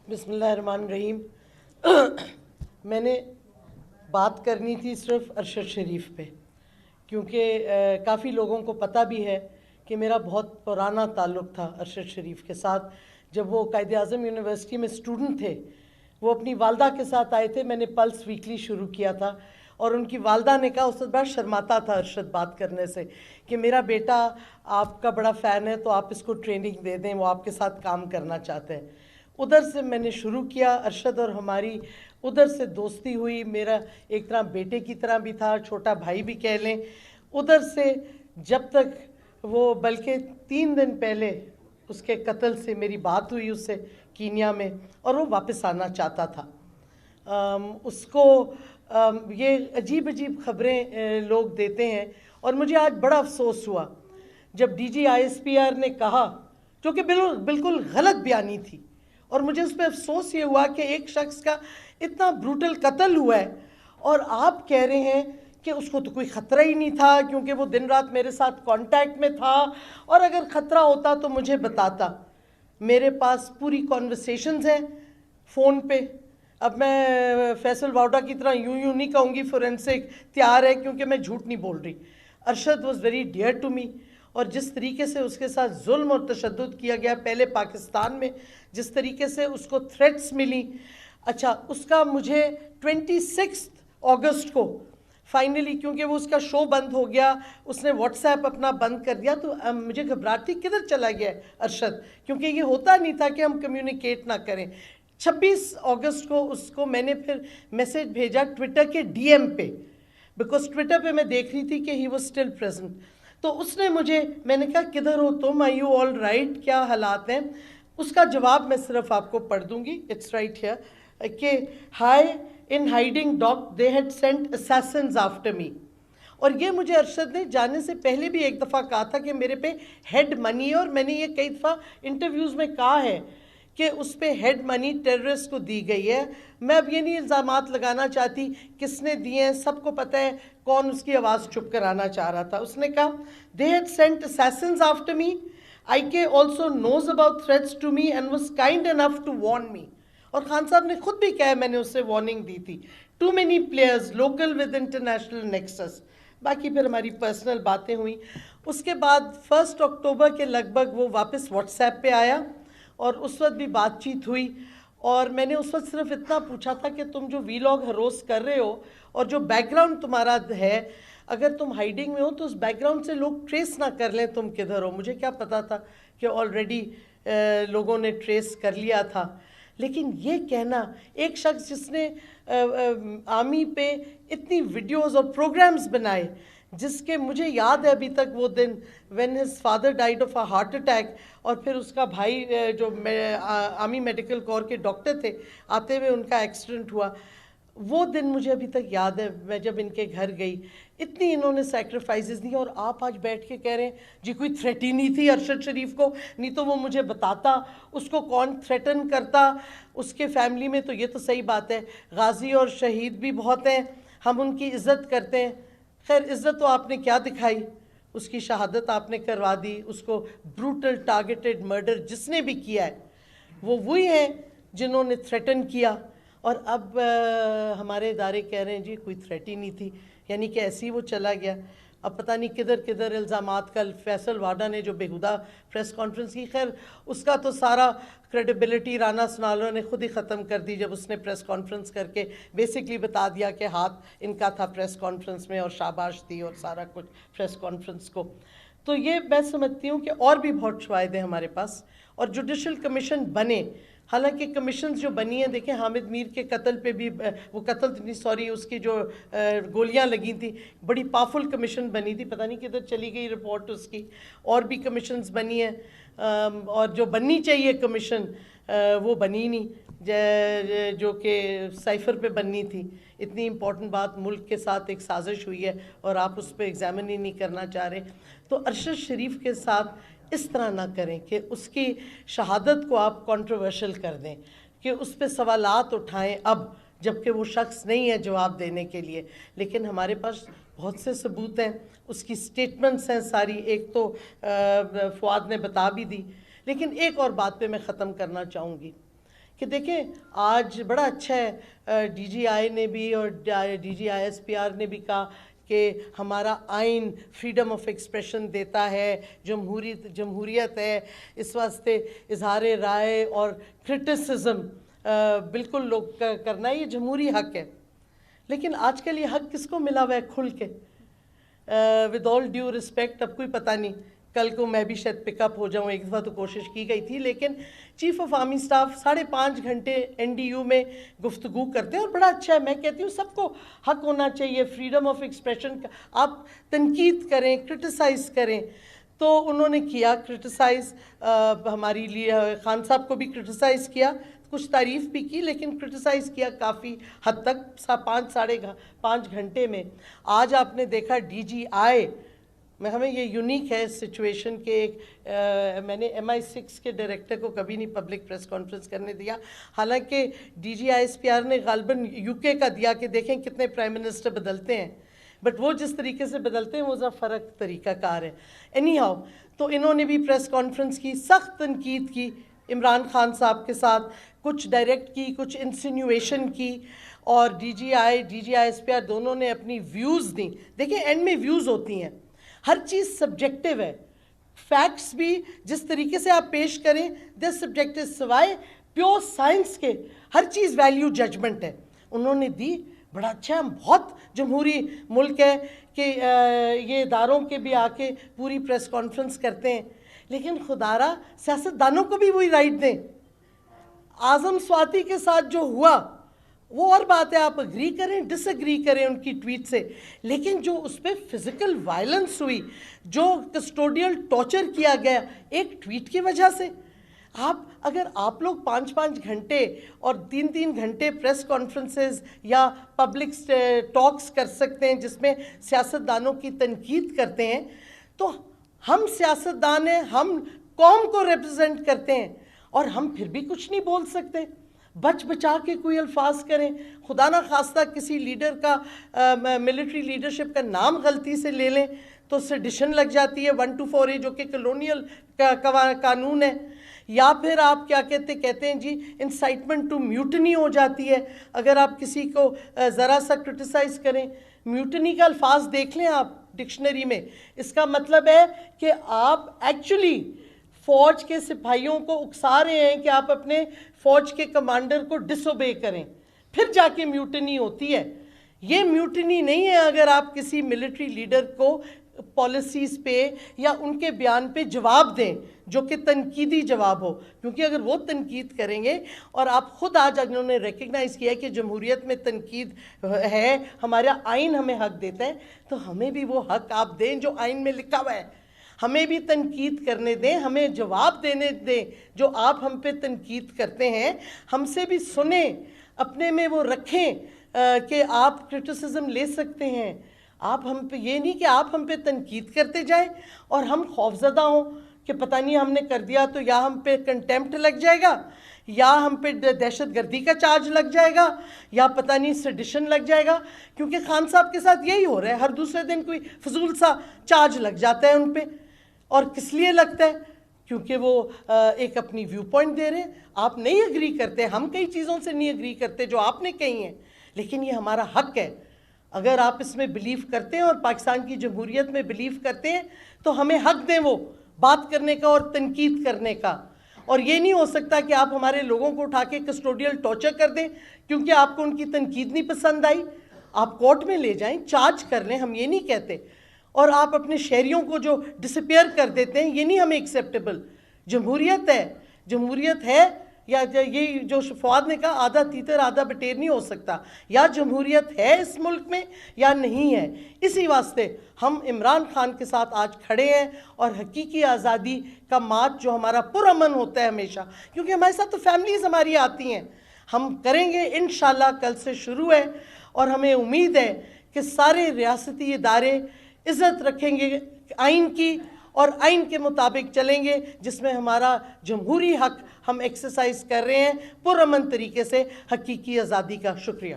بسم اللہ الرحمن الرحیم. میں نے بات کرنی تھی صرف ارشد شریف پہ، کیونکہ کافی لوگوں کو پتہ بھی ہے کہ میرا بہت پرانا تعلق تھا ارشد شریف کے ساتھ. جب وہ قائد اعظم یونیورسٹی میں اسٹوڈنٹ تھے، وہ اپنی والدہ کے ساتھ آئے تھے. میں نے پلس ویکلی شروع کیا تھا اور ان کی والدہ نے کہا، اس وقت بڑا شرماتا تھا ارشد بات کرنے سے، کہ میرا بیٹا آپ کا بڑا فین ہے تو آپ اس کو ٹریننگ دے دیں، وہ آپ کے ساتھ کام کرنا چاہتے ہیں. ادھر سے میں نے شروع کیا. ارشد اور ہماری ادھر سے دوستی ہوئی. میرا ایک طرح بیٹے کی طرح بھی تھا، چھوٹا بھائی بھی کہہ لیں. ادھر سے جب تک وہ، بلکہ 3 دن پہلے اس کے قتل سے میری بات ہوئی اس سے کینیا میں، اور وہ واپس آنا چاہتا تھا. اس کو یہ عجیب عجیب خبریں لوگ دیتے ہیں، اور مجھے آج بڑا افسوس ہوا جب D G I S P R نے کہا، جو کہ بالکل غلط بیانی تھی، اور مجھے اس پہ افسوس یہ ہوا کہ ایک شخص کا اتنا بروٹل قتل ہوا ہے اور آپ کہہ رہے ہیں کہ اس کو تو کوئی خطرہ ہی نہیں تھا، کیونکہ وہ دن رات میرے ساتھ کانٹیکٹ میں تھا، اور اگر خطرہ ہوتا تو مجھے بتاتا. میرے پاس پوری کانورسیشنز ہیں فون پہ. اب میں فیصل واؤڈا کی طرح یوں نہیں کہوں گی فورینسک تیار ہے، کیونکہ میں جھوٹ نہیں بول رہی. Arshad was very dear to me, اور جس طریقے سے اس کے ساتھ ظلم اور تشدد کیا گیا پہلے پاکستان میں، جس طریقے سے اس کو تھریٹس ملی. اچھا، اس کا مجھے 26 اگست کو فائنلی، کیونکہ وہ اس کا شو بند ہو گیا، اس نے واٹس ایپ اپنا بند کر دیا، تو مجھے گھبراہٹ تھی کدھر چلا گیا ہے ارشد، کیونکہ یہ ہوتا نہیں تھا کہ ہم کمیونیکیٹ نہ کریں. 26 اگست کو اس کو میں نے پھر میسیج بھیجا ٹویٹر کے ڈی ایم پہ، بیکاز ٹویٹر پہ میں دیکھ رہی تھی کہ ہی واز اسٹل پریزنٹ. تو اس نے مجھے، میں نے کہا کدھر ہو تم، آر یو آل رائٹ، کیا حالات ہیں؟ اس کا جواب میں صرف آپ کو پڑھ دوں گی، اٹس رائٹ ہیئر، کہ high in hiding doc they had sent assassins after me. اور یہ مجھے ارشد نے جانے سے پہلے بھی ایک دفعہ کہا تھا کہ میرے پہ ہیڈ منی ہے، اور میں نے یہ کئی دفعہ انٹرویوز میں کہا ہے کہ اس پہ ہیڈ منی ٹیررسٹ کو دی گئی ہے. میں اب یہ نہیں الزامات لگانا چاہتی کس نے دیے ہیں، سب کو پتہ ہے کون اس کی آواز چپ کرانا چاہ رہا تھا. اس نے کہا they had sent assassins after me. IK also knows about threats to me and was kind enough to warn me. اور خان صاحب نے خود بھی کہا میں نے اسے وارننگ دی تھی. Too many players local with international nexus. باقی پھر ہماری پرسنل باتیں ہوئیں. اس کے بعد 1 اکتوبر کے لگ بھگ وہ واپس واٹس ایپ پہ آیا، اور اس وقت بھی بات چیت ہوئی. اور میں نے اس وقت صرف اتنا پوچھا تھا کہ تم جو وی لاگ ہروس کر رہے ہو اور جو بیک گراؤنڈ تمہارا ہے، اگر تم ہائیڈنگ میں ہو تو اس بیک گراؤنڈ سے لوگ ٹریس نہ کر لیں تم کدھر ہو. مجھے کیا پتا تھا کہ آلریڈی لوگوں نے ٹریس کر لیا تھا. لیکن یہ کہنا، ایک شخص جس نے آرمی پہ اتنی ویڈیوز اور پروگرامز بنائے، جس کے مجھے یاد ہے ابھی تک وہ دن when his father died of a heart attack، اور پھر اس کا بھائی جو آرمی میڈیکل کور کے ڈاکٹر تھے، آتے ہوئے ان کا ایکسیڈنٹ ہوا. وہ دن مجھے ابھی تک یاد ہے، میں جب ان کے گھر گئی، اتنی انہوں نے سیکریفائسز دی. اور آپ آج بیٹھ کے کہہ رہے ہیں جی کوئی تھریٹ ہی نہیں تھی ارشد شریف کو، نہیں تو وہ مجھے بتاتا، اس کو کون تھریٹن کرتا. اس کے فیملی میں تو یہ تو صحیح بات ہے، غازی اور شہید بھی بہت ہیں، ہم ان کی عزت کرتے ہیں. خیر عزت تو آپ نے کیا دکھائی، اس کی شہادت آپ نے کروا دی. اس کو بروٹل ٹارگیٹڈ مرڈر جس نے بھی کیا ہے، وہ وہی ہیں جنہوں نے تھریٹن کیا. اور اب ہمارے ادارے کہہ رہے ہیں جی کوئی تھریٹ ہی نہیں تھی، یعنی کہ ایسے ہی وہ چلا گیا. اب پتہ نہیں کدھر کدھر الزامات. کل فیصل واڈا نے جو بےہودہ پریس کانفرنس کی، خیر اس کا تو سارا کریڈیبلٹی رانا سنالو نے خود ہی ختم کر دی جب اس نے پریس کانفرنس کر کے بیسکلی بتا دیا کہ ہاتھ ان کا تھا پریس کانفرنس میں، اور شاباش دی اور سارا کچھ پریس کانفرنس کو. تو یہ میں سمجھتی ہوں کہ اور بھی بہت شواہد ہیں ہمارے پاس، اور جوڈیشل کمیشن بنے. حالانکہ کمیشنز جو بنی ہیں، دیکھیں حامد میر کے قتل پہ بھی، وہ قتل نہیں سوری، اس کی جو گولیاں لگی تھیں، بڑی پاورفل کمیشن بنی تھی، پتہ نہیں کدھر چلی گئی رپورٹ اس کی. اور بھی کمیشنز بنی ہیں، اور جو بننی چاہیے کمیشن وہ بنی نہیں، جو کہ سائفر پہ بننی تھی. اتنی امپورٹنٹ بات، ملک کے ساتھ ایک سازش ہوئی ہے اور آپ اس پہ ایگزامن ہی نہیں کرنا چاہ رہے. تو ارشد شریف کے ساتھ اس طرح نہ کریں کہ اس کی شہادت کو آپ کنٹروورشل کر دیں، کہ اس پہ سوالات اٹھائیں اب جب کہ وہ شخص نہیں ہے جواب دینے کے لیے. لیکن ہمارے پاس بہت سے ثبوت ہیں، اس کی سٹیٹمنٹس ہیں ساری. ایک تو فؤاد نے بتا بھی دی. لیکن ایک اور بات پہ میں ختم کرنا چاہوں گی کہ دیکھیں آج بڑا اچھا ہے ڈی جی آئی نے بھی اور D G I S P R نے بھی کہا کہ ہمارا آئین فریڈم آف ایکسپریشن دیتا ہے، جمہوریت ہے، اس واسطے اظہار رائے اور کرٹیسزم بالکل لوگ کرنا ہے، یہ جمہوری حق ہے۔ لیکن آج کل یہ حق کس کو ملا ہوا ہے کھل کے؟ ود آل ڈیو رسپیکٹ، اب کوئی پتہ نہیں، کل کو میں بھی شاید پک اپ ہو جاؤں، ایک دفعہ تو کوشش کی گئی تھی، لیکن چیف آف آرمی سٹاف 5.5 گھنٹے NDU میں گفتگو کرتے ہیں، اور بڑا اچھا ہے، میں کہتی ہوں سب کو حق ہونا چاہیے فریڈم آف ایکسپریشن کا، آپ تنقید کریں، کرٹیسائز کریں۔ تو انہوں نے کیا کرٹیسائز، ہماری لیے خان صاحب کو بھی کرٹیسائز کیا، کچھ تعریف بھی کی، لیکن کرٹیسائز کیا کافی حد تک 5.5 گھنٹے میں۔ آج آپ نے دیکھا ڈی جی آئی میں، ہمیں یہ یونیک ہے اس سچویشن کے، میں نے MI6 کے ڈائریکٹر کو کبھی نہیں پبلک پریس کانفرنس کرنے دیا، حالانکہ D G I S P R نے غالباً UK کا دیا کہ دیکھیں کتنے پرائم منسٹر بدلتے ہیں، بٹ وہ جس طریقے سے بدلتے ہیں وہ ذرا فرق طریقہ کار ہے۔ اینی ہاؤ، تو انہوں نے بھی پریس کانفرنس کی، سخت تنقید کی عمران خان صاحب کے ساتھ، کچھ ڈائریکٹ کی، کچھ انسینویشن کی، اور D G I S P R دونوں نے اپنی ویوز دیں۔ دیکھیں اینڈ میں ویوز ہوتی ہیں، ہر چیز سبجیکٹیو ہے، فیکٹس بھی جس طریقے سے آپ پیش کریں دے سبجیکٹیو، سوائے پیور سائنس کے ہر چیز ویلیو ججمنٹ ہے۔ انہوں نے دی، بڑا اچھا، بہت جمہوری ملک ہے کہ یہ اداروں کے بھی آ کے پوری پریس کانفرنس کرتے ہیں، لیکن خدارا سیاستدانوں کو بھی وہی رائٹ دیں۔ اعظم سواتی کے ساتھ جو ہوا وہ اور بات ہے، آپ اگری کریں ڈس اگری کریں ان کی ٹویٹ سے، لیکن جو اس پہ فزیکل وائلنس ہوئی، جو کسٹوڈیل ٹارچر کیا گیا ایک ٹویٹ کی وجہ سے، اگر آپ لوگ 5 گھنٹے اور 3 گھنٹے پریس کانفرنسز یا پبلک ٹاکس کر سکتے ہیں جس میں سیاستدانوں کی تنقید کرتے ہیں، تو ہم سیاستدان ہیں، ہم قوم کو ریپرزینٹ کرتے ہیں، اور ہم پھر بھی کچھ نہیں بول سکتے؟ بچا کے کوئی الفاظ کریں، خدا نہ خواستہ کسی لیڈر کا ملٹری لیڈرشپ کا نام غلطی سے لے لیں تو سیڈیشن لگ جاتی ہے 124A جو کہ کلونیل قانون ہے، یا پھر آپ کیا کہتے ہیں جی انسائٹمنٹ ٹو میوٹنی ہو جاتی ہے اگر آپ کسی کو ذرا سا کرٹیسائز کریں۔ میوٹنی کا الفاظ دیکھ لیں آپ ڈکشنری میں، اس کا مطلب ہے کہ آپ ایکچولی فوج کے سپاہیوں کو اکسا رہے ہیں کہ آپ اپنے فوج کے کمانڈر کو ڈس اوبے کریں، پھر جا کے میوٹنی ہوتی ہے۔ یہ میوٹنی نہیں ہے اگر آپ کسی ملٹری لیڈر کو پالیسیز پہ یا ان کے بیان پہ جواب دیں جو کہ تنقیدی جواب ہو، کیونکہ اگر وہ تنقید کریں گے، اور آپ خود آج انہوں نے ریکگنائز کیا ہے کہ جمہوریت میں تنقید ہے، ہمارا آئین ہمیں حق دیتا ہے، تو ہمیں بھی وہ حق آپ دیں جو آئین میں لکھا ہوا ہے، ہمیں بھی تنقید کرنے دیں، ہمیں جواب دینے دیں جو آپ ہم پہ تنقید کرتے ہیں، ہم سے بھی سنیں، اپنے میں وہ رکھیں کہ آپ کرٹیسزم لے سکتے ہیں۔ آپ ہم پہ یہ نہیں کہ آپ ہم پہ تنقید کرتے جائیں اور ہم خوفزدہ ہوں کہ پتہ نہیں ہم نے کر دیا تو یا ہم پہ کنٹیمپٹ لگ جائے گا، یا ہم پہ دہشت گردی کا چارج لگ جائے گا، یا پتہ نہیں سیڈیشن لگ جائے گا، کیونکہ خان صاحب کے ساتھ یہی ہو رہا ہے، ہر دوسرے دن کوئی فضول سا چارج لگ جاتا ہے ان پہ، اور کس لیے لگتا ہے؟ کیونکہ وہ ایک اپنی ویو پوائنٹ دے رہے ہیں، آپ نہیں اگری کرتے، ہم کئی چیزوں سے نہیں اگری کرتے جو آپ نے کہی ہیں، لیکن یہ ہمارا حق ہے۔ اگر آپ اس میں بلیف کرتے ہیں اور پاکستان کی جمہوریت میں بلیف کرتے ہیں تو ہمیں حق دیں وہ بات کرنے کا اور تنقید کرنے کا، اور یہ نہیں ہو سکتا کہ آپ ہمارے لوگوں کو اٹھا کے کسٹوڈیل ٹارچر کر دیں کیونکہ آپ کو ان کی تنقید نہیں پسند آئی۔ آپ کورٹ میں لے جائیں، چارج کر لیں، ہم یہ نہیں کہتے، اور آپ اپنے شہریوں کو جو ڈسپیئر کر دیتے ہیں، یہ نہیں ہمیں ایکسیپٹیبل۔ جمہوریت ہے یا یہ جو فواد نے کہا آدھا تیتر آدھا بٹیر نہیں ہو سکتا، یا جمہوریت ہے اس ملک میں یا نہیں ہے۔ اسی واسطے ہم عمران خان کے ساتھ آج کھڑے ہیں، اور حقیقی آزادی کا مارچ جو ہمارا پرامن ہوتا ہے ہمیشہ، کیونکہ ہمارے ساتھ تو فیملیز ہماری آتی ہیں، ہم کریں گے انشاءاللہ۔ کل سے شروع ہے، اور ہمیں امید ہے کہ سارے ریاستی ادارے عزت رکھیں گے آئین کی، اور آئین کے مطابق چلیں گے، جس میں ہمارا جمہوری حق ہم ایکسرسائز کر رہے ہیں پرامن طریقے سے، حقیقی آزادی کا۔ شکریہ۔